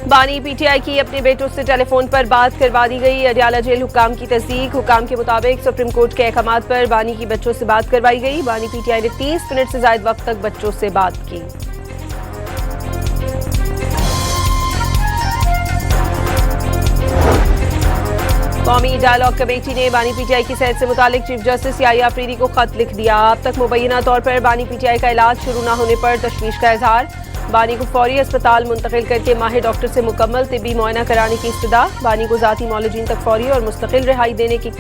बानी पीटीआई की अपने बेटों से टेलीफोन पर बात करवा दी गई। अडियाला जेल हुक्काम की तस्दीक। हुक्काम के मुताबिक सुप्रीम कोर्ट के अहकामात पर बानी की बच्चों से बात करवाई गई। बानी पीटीआई ने 30 मिनट से ज्यादा वक्त तक बच्चों से बात की। कौमी डायलॉग कमेटी ने बानी पीटीआई की सेहत से मुतालिक चीफ जस्टिस याहिया अफरीदी को खत लिख दिया। अब तक मुबैना तौर पर बानी पीटीआई का इलाज शुरू न होने पर तशवीश का इजहार। बानी को फौरी अस्पताल मुंतकिल करके माहिर डॉक्टर से मुकम्मल तिब्बी मुआयना कराने की इस्तदा। बानी को जाती मौलजीन तक फौरी और मुस्तकिल रिहाई देने की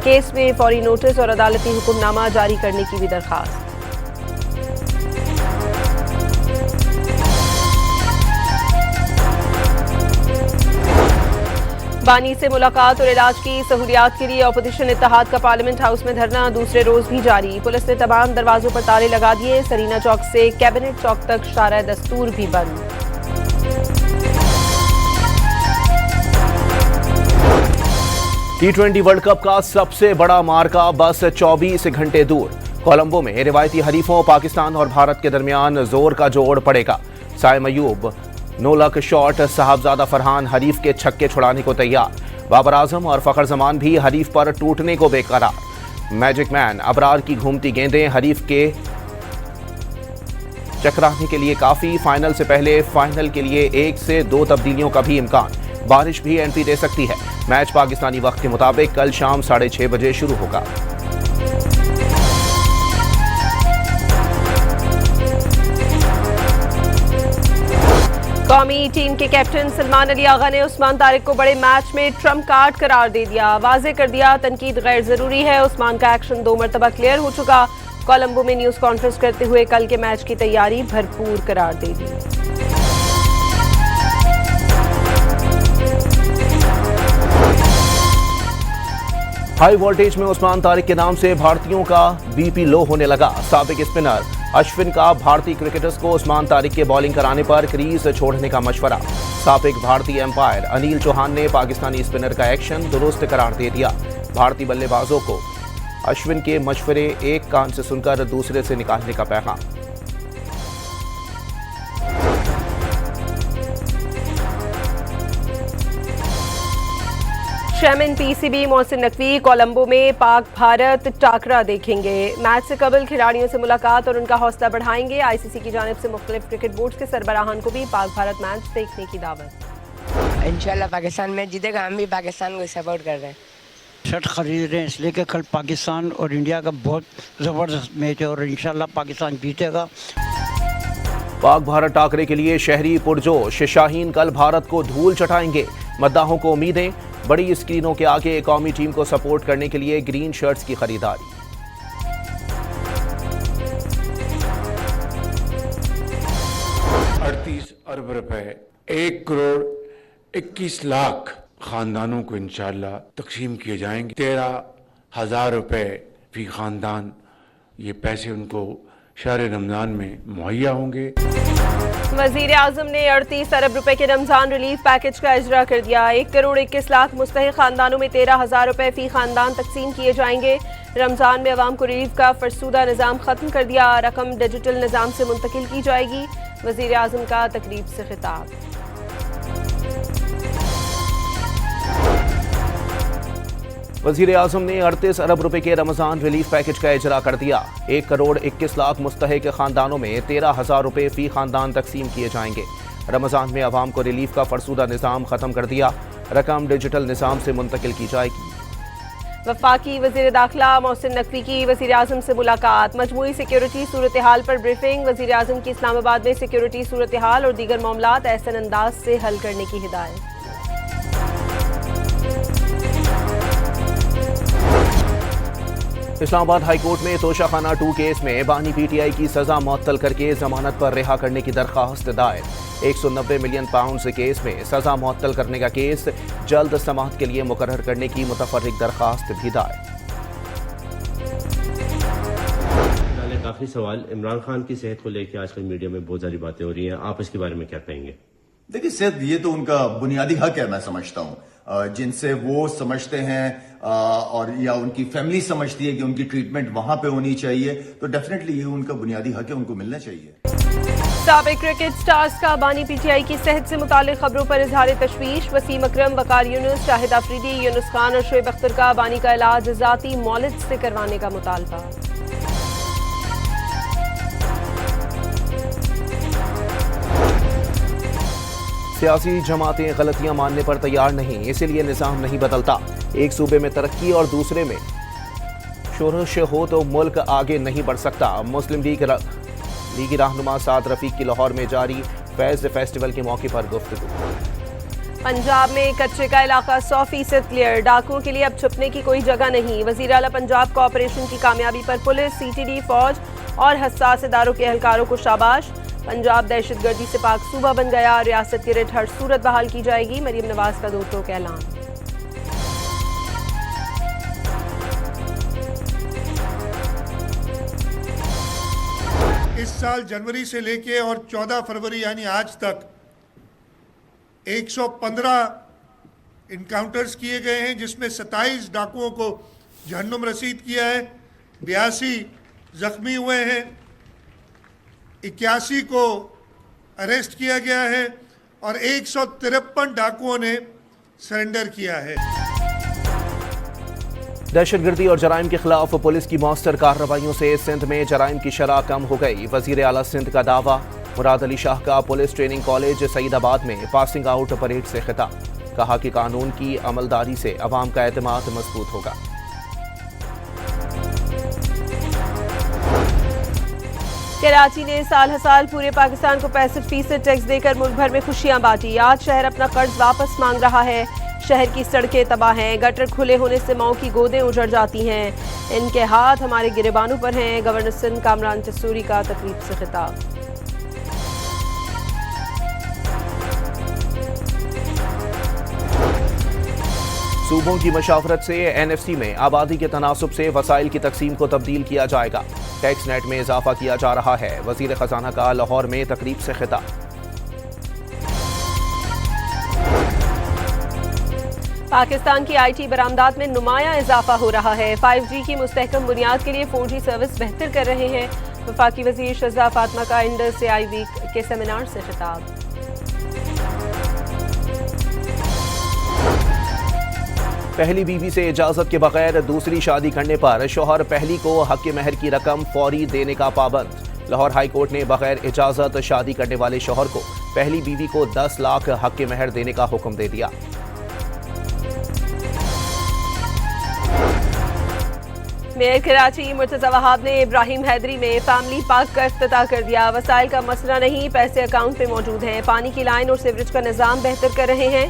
केस में फौरी नोटिस और अदालती हुक्मनामा जारी करने की भी दरखास्त। बानी से मुलाकात और इलाज की सहूलियात के लिए अपोजिशन इत्तेहाद का पार्लियामेंट हाउस में धरना दूसरे रोज भी जारी। पुलिस ने तमाम दरवाजों पर ताले लगा दिए। सरीना चौक से कैबिनेट चौक तक शारा दस्तूर भी बंद। T20 वर्ल्ड कप का सबसे बड़ा मार्का बस 24 घंटे दूर। कोलंबो में रिवायती हरीफों पाकिस्तान और भारत के दरमियान जोर का जोड़ पड़ेगा। Saim Ayub no luck shot, Sahibzada Farhan हरीफ के छक्के छुड़ाने को तैयार। बाबर आजम और फखर जमान भी हरीफ पर टूटने को बेकरार। मैजिक मैन अबरार की घूमती गेंदें हरीफ के चकराने के लिए काफी। फाइनल से पहले फाइनल के लिए 1 से 2 तब्दीलियों का भी इम्कान। बारिश भी एंट्री दे सकती है। मैच पाकिस्तानी वक्त के मुताबिक कल शाम 6:30 बजे शुरू होगा। कौमी टीम के कैप्टन सलमान अली आगा ने उस्मान तारिक को बड़े मैच में ट्रम्प कार्ड करार दे दिया। वाजे कर दिया तनकीद गैर जरूरी है। उस्मान का एक्शन 2 मरतबा क्लियर हो चुका। कोलंबो में न्यूज कॉन्फ्रेंस करते हुए कल के मैच की तैयारी भरपूर करार दे दी। हाई वोल्टेज में उस्मान तारिक के नाम से भारतीयों का बीपी लो होने लगा। साबिक स्पिनर अश्विन का भारतीय क्रिकेटर्स को उस्मान तारिक के बॉलिंग कराने पर क्रीज छोड़ने का मशवरा। साबिक भारतीय एम्पायर अनिल चौहान ने पाकिस्तानी स्पिनर का एक्शन दुरुस्त करार दे दिया। भारतीय बल्लेबाजों को अश्विन के मशवरे एक कान से सुनकर दूसरे से निकालने का पैगाम। चेयरमैन पीसीबी मोहसिन नकवी कोलंबो में पाक भारत टाकरा देखेंगे। मैच से कबल खिलाड़ियों से मुलाकात और उनका हौसला बढ़ाएंगे। आईसीसी की जानिब से मुख्तलिफ क्रिकेट बोर्ड्स के सरबराहान को भी पाक भारत मैच देखने की दावत। इंशाल्लाह पाकिस्तान मैच जीतेगा। हम भी पाकिस्तान को सपोर्ट कर रहे हैं। शर्ट खरीद रहे हैं इसलिए कि कल पाकिस्तान और इंडिया का बहुत ज़बरदस्त मैच है और इंशाल्लाह पाकिस्तान जीतेगा। पाक भारत टाकरे के लिए शहरी पुरजोश। शाहीन कल भारत को धूल चटाएंगे। मद्दाहों को उम्मीदें। बड़ी स्क्रीनों के आगे कौमी टीम को सपोर्ट करने के लिए ग्रीन शर्ट्स की खरीदारी। 38 अरब रुपए 1 करोड़ 21 लाख खानदानों को इंशाल्लाह तकसीम किए जाएंगे। 13,000 रुपए फी खानदान ये पैसे उनको शहर रमजान में मुहैया होंगे। वजीर आजम ने 38 अरब रुपए के रमजान रिलीफ पैकेज का इजरा कर दिया। 1 करोड़ 21 लाख मुस्तहिक खानदानों में 13,000 रुपए फी खानदान तकसीम किए जाएंगे। रमजान में अवाम को रिलीफ का फरसूदा निज़ाम खत्म कर दिया। रकम डिजिटल निज़ाम से मुंतकिल की जाएगी। वजीर आजम का तकरीब से खिताब। वजीर आजम ने 38 अरब रुपए के रमजान रिलीफ पैकेज का इजरा कर दिया। 1 करोड़ 21 लाख मुस्तहिक खानदानों में 13,000 रुपए फी खानदान तकसीम किए जाएंगे। रमजान में अवाम को रिलीफ का फरसूदा निज़ाम खत्म कर दिया। रकम डिजिटल निज़ाम से मुंतकिल की जाएगी। वफाकी वजीर दाखिला मोहसिन नकवी की वजीर आजम से मुलाकात। मजमूई सिक्योरिटी सूरत हाल पर ब्रीफिंग। वजीर आजम की इस्लामाबाद में सिक्योरिटी सूरत हाल और दीगर मामलात एहसन अंदाज से हल करने की हिदायत। इस्लामाबाद हाईकोर्ट में तोशाखाना 2 केस में बानी पीटीआई की सजा मुअत्तल करके जमानत पर रिहा करने की दरखास्त दायर। 190 मिलियन पाउंड केस में सजा मुअत्तल करने का केस जल्द समाअत के लिए मुकर्रर करने की मुतफर्रिक दरखास्त भी दायर। काफी सवाल इमरान खान की सेहत को लेकर आजकल मीडिया में बहुत सारी बातें हो रही हैं, आप इसके बारे में क्या कहेंगे? देखिए सेहत ये तो उनका बुनियादी हक है, मैं समझता हूँ। जिनसे वो समझते हैं और या उनकी फैमिली समझती है कि उनकी ट्रीटमेंट वहां पे होनी चाहिए, तो डेफिनेटली ये उनका बुनियादी हक है, उनको मिलना चाहिए। साबिक क्रिकेट स्टार्स का बानी पीटीआई की सेहत से मुतालिक खबरों पर इजहार तशवीश। वसीम अकरम, वकार यूनुस, शाहिद अफरीदी, यूनुस खान और शोएब अख्तर का बानी का इलाज ज़ाती मौलिद से करवाने का मुतालबा। सियासी जमातें गलतियां मानने पर तैयार नहीं, इसीलिए निज़ाम नहीं बदलता। एक सूबे में तरक्की और दूसरे में शोरश हो तो मुल्क आगे नहीं बढ़ सकता। मुस्लिम लीगी रहनुमा साद रफीक की लाहौर में जारी फैज़ फेस्टिवल के मौके पर गुफ्तगू। पंजाब में कच्चे का इलाका 100% क्लियर, डाकुओं के लिए अब छुपने की कोई जगह नहीं। वज़ीर आला पंजाब को ऑपरेशन की कामयाबी पर पुलिस, सीटीडी, फौज और हसास इदारों के एहलकारों को शाबाश। पंजाब दहशतगर्दी से पाक सूबा बन गया, रियासत की रिट हर सूरत बहाल की जाएगी। मरीम नवाज का 2 टोक ऐलान। इस साल जनवरी से लेके और 14 फरवरी यानी आज तक 115 इनकाउंटर्स किए गए हैं, जिसमें 27 डाकुओं को जहन्नुम रसीद किया है, 82 जख्मी हुए हैं, 81 को अरेस्ट किया गया है और 153 डाकुओं ने सरेंडर किया है। दहशतगर्दी और जराइम के खिलाफ पुलिस की मौसर कार्रवाइयों से सिंध में जराइम की शरह कम हो गई। वजीर आला सिंध का दावा। मुराद अली शाह का पुलिस ट्रेनिंग कॉलेज सईदाबाद में पासिंग आउट परेड से खिताब। कहा कि कानून की अमलदारी से अवाम का एतमाद मजबूत होगा। कराची ने साल हर साल पूरे पाकिस्तान को 65% टैक्स देकर मुल्क भर में खुशियां बांटी। आज शहर अपना कर्ज वापस मांग रहा है। शहर की सड़कें तबाह हैं, गटर खुले होने से माओ की गोदें उजड़ जाती हैं। इनके हाथ हमारे गिरेबानों पर हैं। गवर्नर सिंध कामरान तसूरी का तकरीब से खिताब। सूबों की मशावरत से एनएफसी में आबादी के तनासुब से वसाइल की तकसीम को तब्दील किया जाएगा। टैक्स नेट में इजाफा किया जा रहा है। वजीर खजाना का लाहौर में तकरीब से खिताब। पाकिस्तान की आईटी बरामदात में नुमायां इजाफा हो रहा है। 5G की मुस्तहकम बुनियाद के लिए 4G सर्विस बेहतर कर रहे हैं। वफाकी वजीर शहज़ाद फातिमा का इंडस AI वीक के सेमिनार से खिताब। पहली बीवी से इजाजत के बगैर दूसरी शादी करने पर शौहर पहली को हक महर की रकम फौरी देने का पाबंद। लाहौर हाई कोर्ट ने बगैर इजाजत शादी करने वाले शौहर को पहली बीवी को 10 लाख हक महर देने का हुक्म दे दिया। मेयर कराची मुर्तज़ा वहाब ने इब्राहिम हैदरी में फैमिली पार्क का इफ्तिताह कर दिया। वसाइल का मसला नहीं, पैसे अकाउंट पे मौजूद हैं। पानी की लाइन और सीवरेज का निज़ाम बेहतर कर रहे हैं।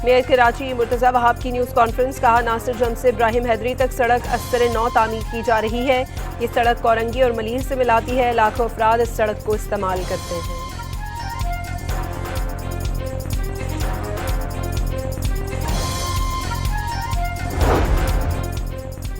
मेयर कराची मुर्तज़ा वहाब की न्यूज़ कॉन्फ्रेंस। कहा, नासिर जंग से इब्राहिम हैदरी तक सड़क अस्तर-ए-नौ तामीर की जा रही है। ये सड़क कोरंगी और मलीर से मिलाती है। लाखों अफराद इस सड़क को इस्तेमाल करते हैं।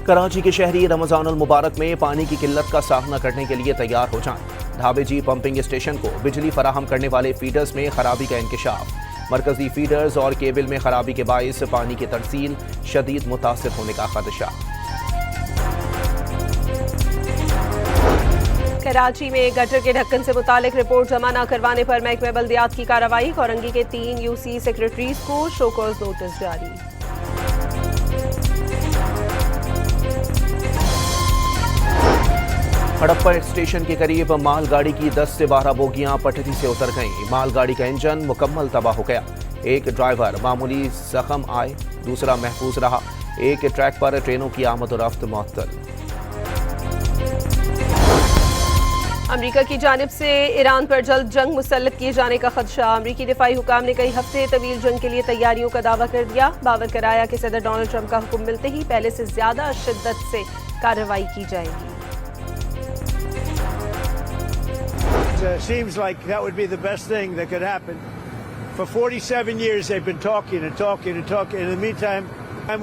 कराची के शहरी रमजानुल मुबारक में पानी की किल्लत का सामना करने के लिए तैयार हो जाएं। ढाबे जी पंपिंग स्टेशन को बिजली फराहम करने वाले फीडर्स में खराबी का इंकशाफ। मरकजी फीडर्स और केबल में खराबी के बायस पानी की तरसील शदीद मुतासिर होने का खदशा। कराची में गटर के ढक्कन से मुतालिक रिपोर्ट जमा न करवाने पर महकमे बल्दियात की कार्रवाई। कोरंगी के 3 UC सेक्रेटरीज को शोकॉज नोटिस जारी। हड़प्पा स्टेशन के करीब मालगाड़ी की 10 से 12 बोगियां पटरी से उतर गईं। मालगाड़ी का इंजन मुकम्मल तबाह हो गया। एक ड्राइवर मामूली जख्म आए, दूसरा महफूज रहा। एक ट्रैक पर ट्रेनों की आमद और रफ्त मुअत्तल। अमरीका की जानिब से ईरान पर जल्द जंग मुसल्लत किए जाने का खदशा। अमरीकी दिफाई हुकाम ने कई हफ्ते तवील जंग के लिए तैयारियों का दावा कर दिया। बावर कराया कि सदर डोनाल्ड ट्रंप का हुक्म मिलते ही पहले से ज्यादा शिद्दत से कार्रवाई की जाएगी। Seems like that would be the best thing that could happen. For 47 years they've been talking and talking and talking. In the meantime,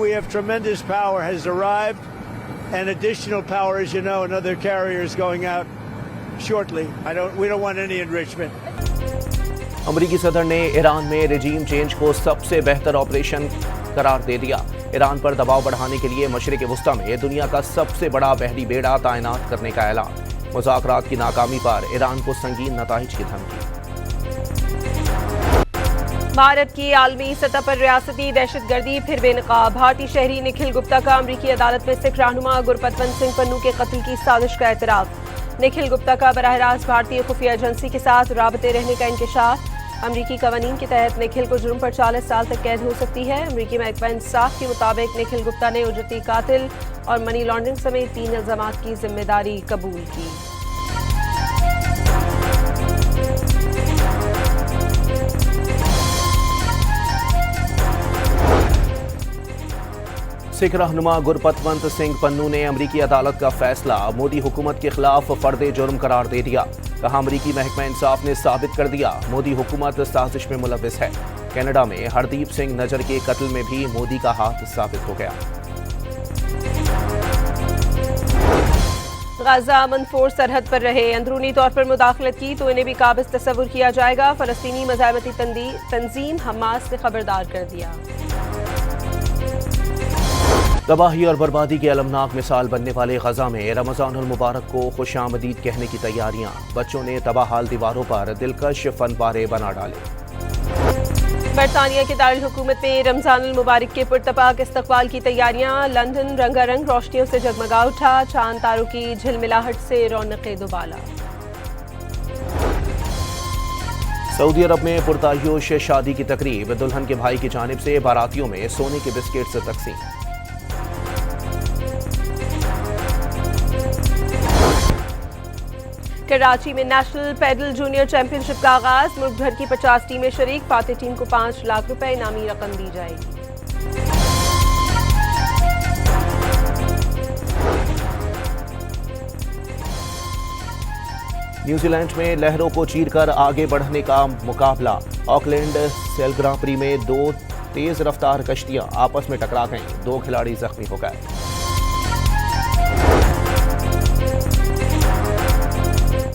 we have tremendous power has arrived, and additional power, as you know, another carrier is going out shortly. We don't want any enrichment. अमरीकी सदर ने Iran में regime change को सबसे बेहतर operation करार दे दिया। Iran पर दबाव बढ़ाने के लिए मशरिक वुस्ता में दुनिया का सबसे बड़ा बहरी बेड़ा तैनात करने का ऐलान। मुज़ाकरात की नाकामी पर ईरान को संगीन नताइज की धमकी। भारत की आलमी सतह पर रियासती दहशतगर्दी फिर बेनकाब। भारतीय शहरी निखिल गुप्ता का अमरीकी अदालत में सिख रहनुमा गुरपतवंत सिंह पन्नू के कत्ल की साजिश का एतराफ। निखिल गुप्ता का बराह रास्त भारतीय खुफिया एजेंसी के साथ राबते रहने का इंकशाफ। अमरीकी कवानीन के तहत निखिल को जुर्म पर 40 साल तक कैद हो सकती है। अमरीकी महकमा इंसाफ के मुताबिक निखिल गुप्ता ने उजरती कातिल और मनी लॉन्ड्रिंग समेत 3 इल्जामात की जिम्मेदारी कबूल की। सिख रहनुमा गुरपतवंत सिंह पन्नू ने अमरीकी अदालत का फैसला मोदी हुकूमत के खिलाफ फर्दे जुर्म करार दे दिया। कहा, अमरीकी महकमा इंसाफ ने साबित कर दिया मोदी हुकूमत साजिश में मुलव्विस है। कनाडा में हरदीप सिंह नजर के कत्ल में भी मोदी का हाथ साबित हो गया। गाजा मंदफोर सरहद पर रहे, अंदरूनी तौर पर मुदाखलत की तो इन्हें भी काबिज तस्वुर किया जाएगा। फलस्तीनी मज़ाहमती तंजीम हमास ने खबरदार कर दिया। तबाही और बर्बादी की अलमनाक मिसाल बनने वाले गजा में रमजानुल मुबारक को खुशामदीद कहने की तैयारियां। बच्चों ने तबाहाल दीवारों पर दिलकश फनपारे बना डाले। बरतानिया के दारुल हुकूमत में रमजानुल मुबारक के पुरतपाक इस्तकबाल की तैयारियां। लंदन रंगारंग रोशनियों से जगमगा उठा। चांद तारों की झिलमिलाहट से रौनक़े दुबाला। सऊदी अरब में पुरतायुश शादी की तकरीब। दुल्हन के भाई की जानिब से बारातियों में सोने के बिस्किट से तकसीम। कराची में नेशनल पैडल जूनियर चैंपियनशिप का आगाज। मुल्क भर की 50 टीमें शरीक। फातेह टीम को 5 लाख रुपए इनामी रकम दी जाएगी। न्यूजीलैंड में लहरों को चीरकर आगे बढ़ने का मुकाबला। ऑकलैंड सेल ग्रां प्री में 2 तेज रफ्तार कश्तियां आपस में टकरा गईं। 2 खिलाड़ी जख्मी हो गए।